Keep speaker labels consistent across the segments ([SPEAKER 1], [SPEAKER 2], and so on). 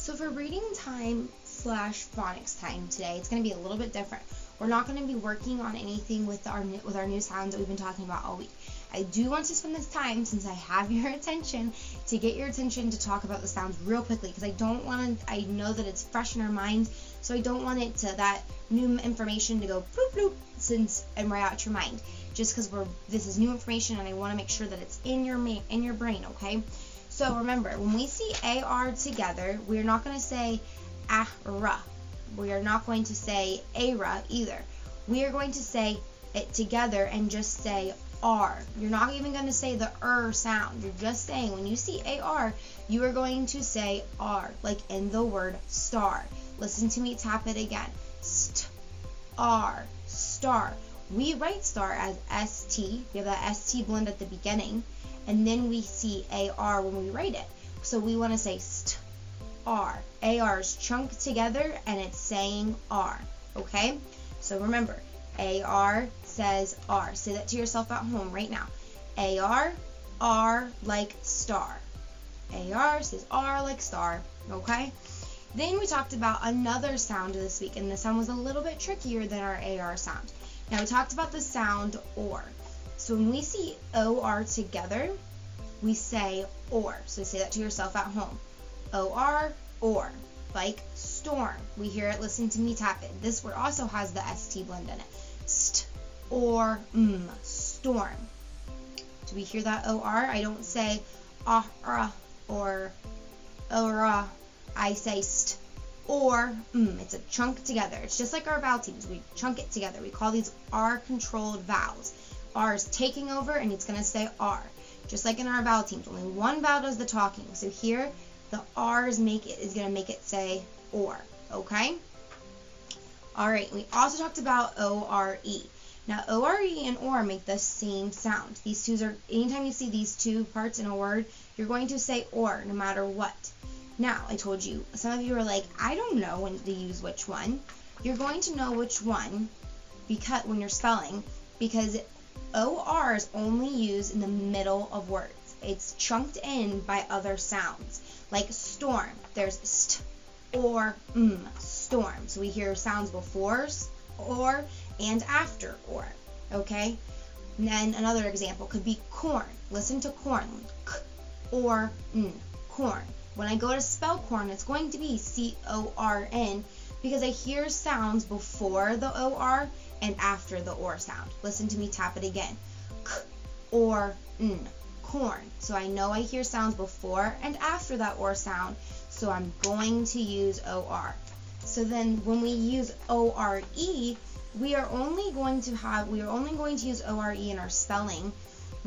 [SPEAKER 1] So for reading time / phonics time today, it's going to be a little bit different. We're not going to be working on anything with our new sounds that we've been talking about all week. I do want to spend this time, since I have your attention, to get your attention to talk about the sounds real quickly, because I know that it's fresh in our minds, so I don't want that new information to go bloop bloop and right out your mind, just because this is new information and I want to make sure that it's in your brain, okay? So remember, when we see AR together, we're not going to say ah-ra. We are not going to say a-ra either. We are going to say it together and just say R. You're not even going to say the sound. You're just saying, when you see AR, you are going to say R, like in the word star. Listen to me tap it again. R, star. We write star as ST. We have that ST blend at the beginning, and then we see AR when we write it. So we want to say R. AR is chunked together and it's saying R. Okay? So remember, AR says R. Say that to yourself at home right now. AR, R like star. AR says R like star. Okay? Then we talked about another sound this week, and the sound was a little bit trickier than our AR sound. Now we talked about the sound OR. So when we see OR together, we say OR. So say that to yourself at home. OR, or, like storm. We hear it, listen to me tap it. This word also has the ST blend in it. Or, storm. Do we hear that OR? I don't say or ora. I say or it's a chunk together. It's just like our vowel teams. We chunk it together. We call these R-controlled vowels. R is taking over and it's going to say R. Just like in our vowel teams. Only one vowel does the talking. So here, the R is going to make it say or. Okay? Alright, we also talked about O-R-E. Now, O-R-E and OR make the same sound. These two are, anytime you see these two parts in a word, you're going to say or, no matter what. Now, I told you, some of you are like, I don't know when to use which one. You're going to know which one when you're spelling, because OR is only used in the middle of words. It's chunked in by other sounds. Like storm, there's st or storm. So we hear sounds before or and after or. Okay? And then another example could be corn. Listen to corn. K or corn. When I go to spell corn, it's going to be C-O-R-N, because I hear sounds before the O-R and after the or sound. Listen to me tap it again. K or corn. So I know I hear sounds before and after that or sound, so I'm going to use OR. So then when we use O-R-E, we are only going to use O-R-E in our spelling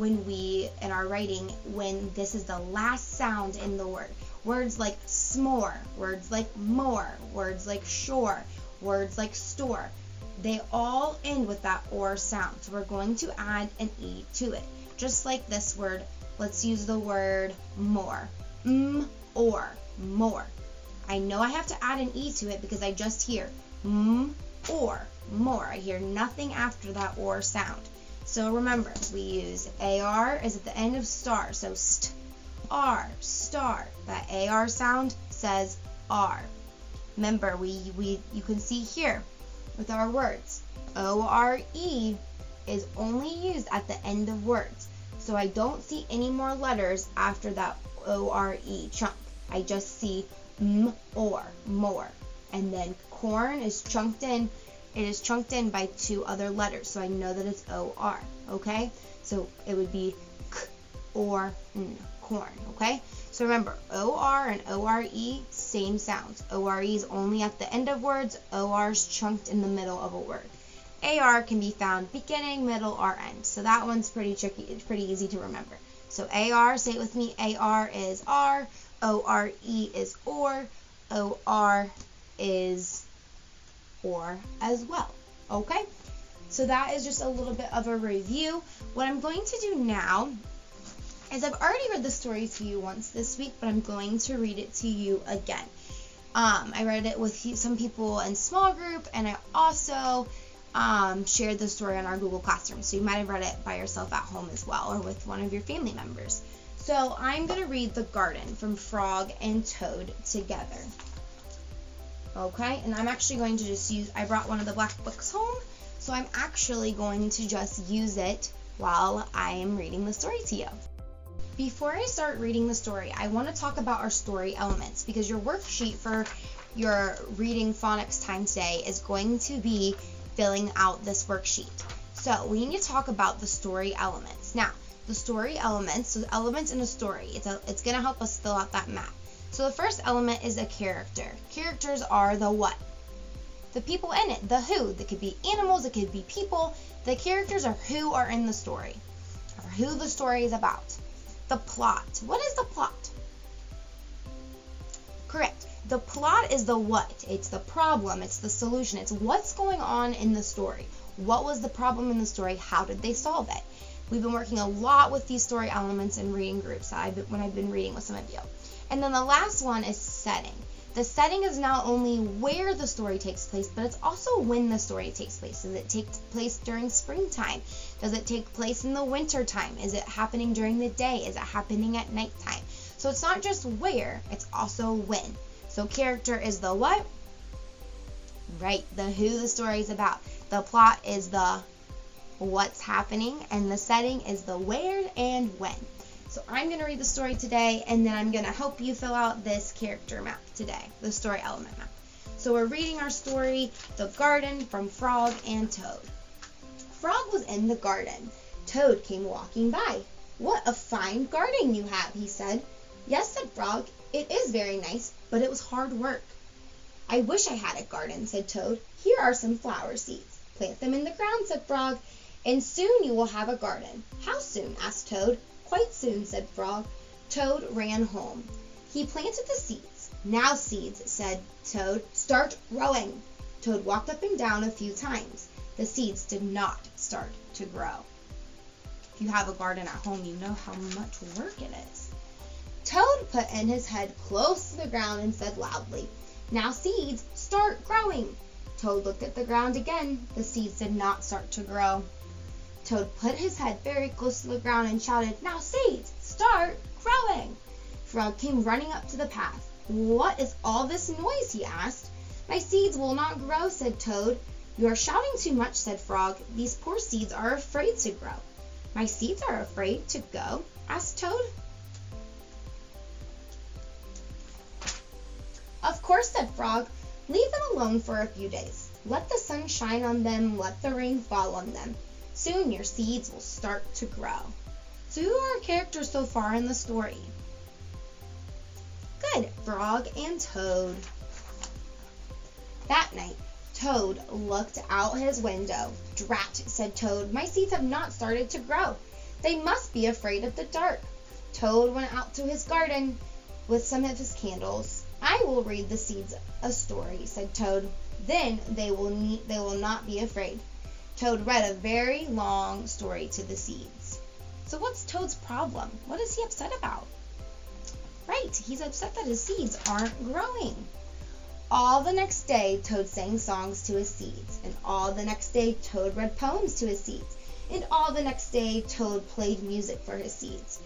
[SPEAKER 1] in our writing, when this is the last sound in the word. Words like s'more, words like more, words like shore, words like store, they all end with that or sound. So we're going to add an E to it. Just like this word, let's use the word more. Or more. I know I have to add an E to it because I just hear or more. I hear nothing after that or sound. So remember, we use AR is at the end of star. So R, star. That AR sound says R. Remember, you can see here with our words, ORE is only used at the end of words. So I don't see any more letters after that ORE chunk. I just see or, more. And then corn is chunked in. It is chunked in by two other letters, so I know that it's OR, okay? So it would be K or corn, okay? So remember, OR and ORE, same sounds. ORE is only at the end of words. OR is chunked in the middle of a word. AR can be found beginning, middle, or end. So that one's pretty tricky. It's pretty easy to remember. So AR, say it with me. AR is R. ORE is or. OR is or as well. Okay? So that is just a little bit of a review. What I'm going to do now is I've already read the story to you once this week, but I'm going to read it to you again. I read it with some people in small group, and I also shared the story on our Google Classroom, so you might have read it by yourself at home as well, or with one of your family members. So I'm going to read The Garden from Frog and Toad together. Okay, and I'm actually going to just I brought one of the black books home, so I'm actually going to just use it while I am reading the story to you. Before I start reading the story, I want to talk about our story elements, because your worksheet for your reading phonics time today is going to be filling out this worksheet. So we need to talk about the story elements. Now, the story elements, so the elements in a story, it's going to help us fill out that map. So the first element is a character. Characters are the what? The people in it, the who. They could be animals, it could be people. The characters are who are in the story, or who the story is about. The plot. What is the plot? Correct. The plot is the what. It's the problem. It's the solution. It's what's going on in the story. What was the problem in the story? How did they solve it? We've been working a lot with these story elements in reading groups when I've been reading with some of you. And then the last one is setting. The setting is not only where the story takes place, but it's also when the story takes place. Does it take place during springtime? Does it take place in the winter time? Is it happening during the day? Is it happening at nighttime? So it's not just where, it's also when. So character is the what? Right, the who the story is about. The plot is the what's happening, and the setting is the where and when. So I'm going to read the story today, and then I'm going to help you fill out this character map today, the story element map. So we're reading our story, The Garden, from Frog and Toad. Frog was in the garden. Toad came walking by. "What a fine garden you have," he said. "Yes," said Frog, "it is very nice, but it was hard work." "I wish I had a garden," said Toad. "Here are some flower seeds. Plant them in the ground," said Frog, "and soon you will have a garden." "How soon?" asked Toad. "Quite soon," said Frog. Toad ran home. He planted the seeds. "Now, seeds," said Toad, "start growing." Toad walked up and down a few times. The seeds did not start to grow. If you have a garden at home, you know how much work it is. Toad put in his head close to the ground and said loudly, "Now, seeds, start growing." Toad looked at the ground again. The seeds did not start to grow. Toad put his head very close to the ground and shouted, "Now, seeds, start growing." Frog came running up to the path. "What is all this noise?" he asked. "My seeds will not grow," said Toad. "You are shouting too much," said Frog. "These poor seeds are afraid to grow." "My seeds are afraid to go?" asked Toad. "Of course," said Frog. "Leave them alone for a few days. Let the sun shine on them, let the rain fall on them. Soon your seeds will start to grow." So who are our characters so far in the story? Good, Frog and Toad. That night, Toad looked out his window. "Drat," said Toad, "my seeds have not started to grow. They must be afraid of the dark." Toad went out to his garden with some of his candles. "I will read the seeds a story," said Toad. "Then they will not be afraid." Toad read a very long story to the seeds. So what's Toad's problem? What is he upset about? Right, he's upset that his seeds aren't growing. All the next day, Toad sang songs to his seeds. And all the next day, Toad read poems to his seeds. And all the next day, Toad played music for his seeds.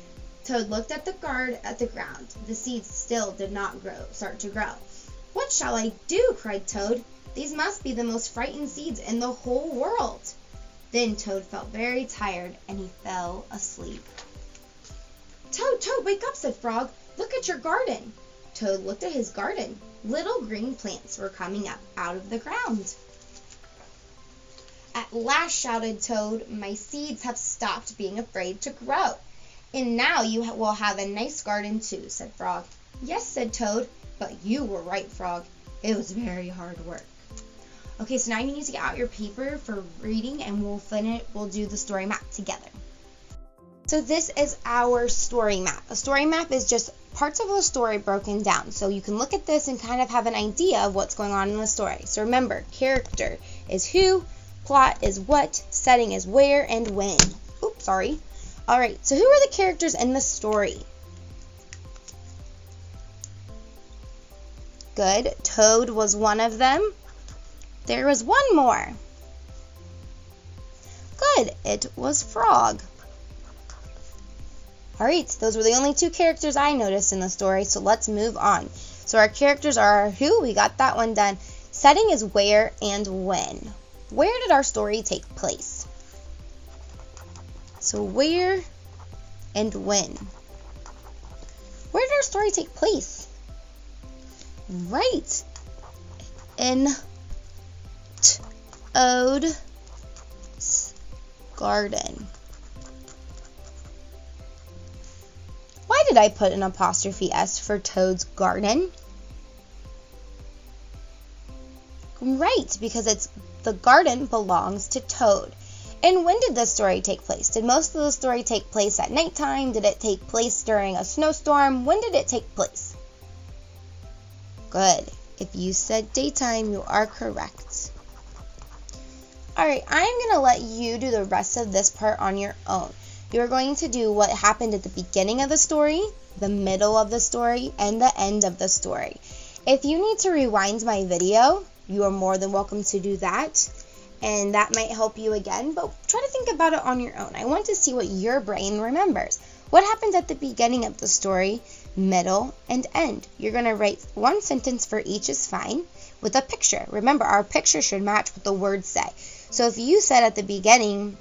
[SPEAKER 1] Toad looked at the ground. The seeds still did not start to grow. "What shall I do?" cried Toad. "These must be the most frightened seeds in the whole world." Then Toad felt very tired, and he fell asleep. Toad, wake up," said Frog. "Look at your garden." Toad looked at his garden. Little green plants were coming up out of the ground. "At last," shouted Toad, "my seeds have stopped being afraid to grow." "And now you will have a nice garden too," said Frog. "Yes," said Toad, "but you were right, Frog. It was very hard work." Okay, so now you need to get out your paper for reading, and we'll do the story map together. So this is our story map. A story map is just parts of the story broken down. So you can look at this and kind of have an idea of what's going on in the story. So remember, character is who, plot is what, setting is where and when. Oops, sorry. All right, so who are the characters in the story? Good. Toad was one of them. There was one more. Good. It was Frog. All right, those were the only two characters I noticed in the story, so let's move on. So our characters are who, we got that one done. Setting is where and when. Where did our story take place? So where and when. Where did our story take place? Right. In Toad's garden. Why did I put an apostrophe S for Toad's garden? Right, because the garden belongs to Toad. And when did this story take place? Did most of the story take place at nighttime? Did it take place during a snowstorm? When did it take place? Good. If you said daytime, you are correct. Alright, I'm going to let you do the rest of this part on your own. You're going to do what happened at the beginning of the story, the middle of the story, and the end of the story. If you need to rewind my video, you are more than welcome to do that. And that might help you again, but try to think about it on your own. I want to see what your brain remembers. What happened at the beginning of the story, middle, and end? You're going to write one sentence for each is fine with a picture. Remember, our picture should match what the words say. So if you said at the beginning,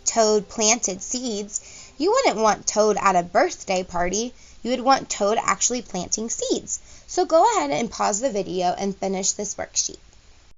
[SPEAKER 1] Toad planted seeds, you wouldn't want Toad at a birthday party. You would want Toad actually planting seeds. So go ahead and pause the video and finish this worksheet.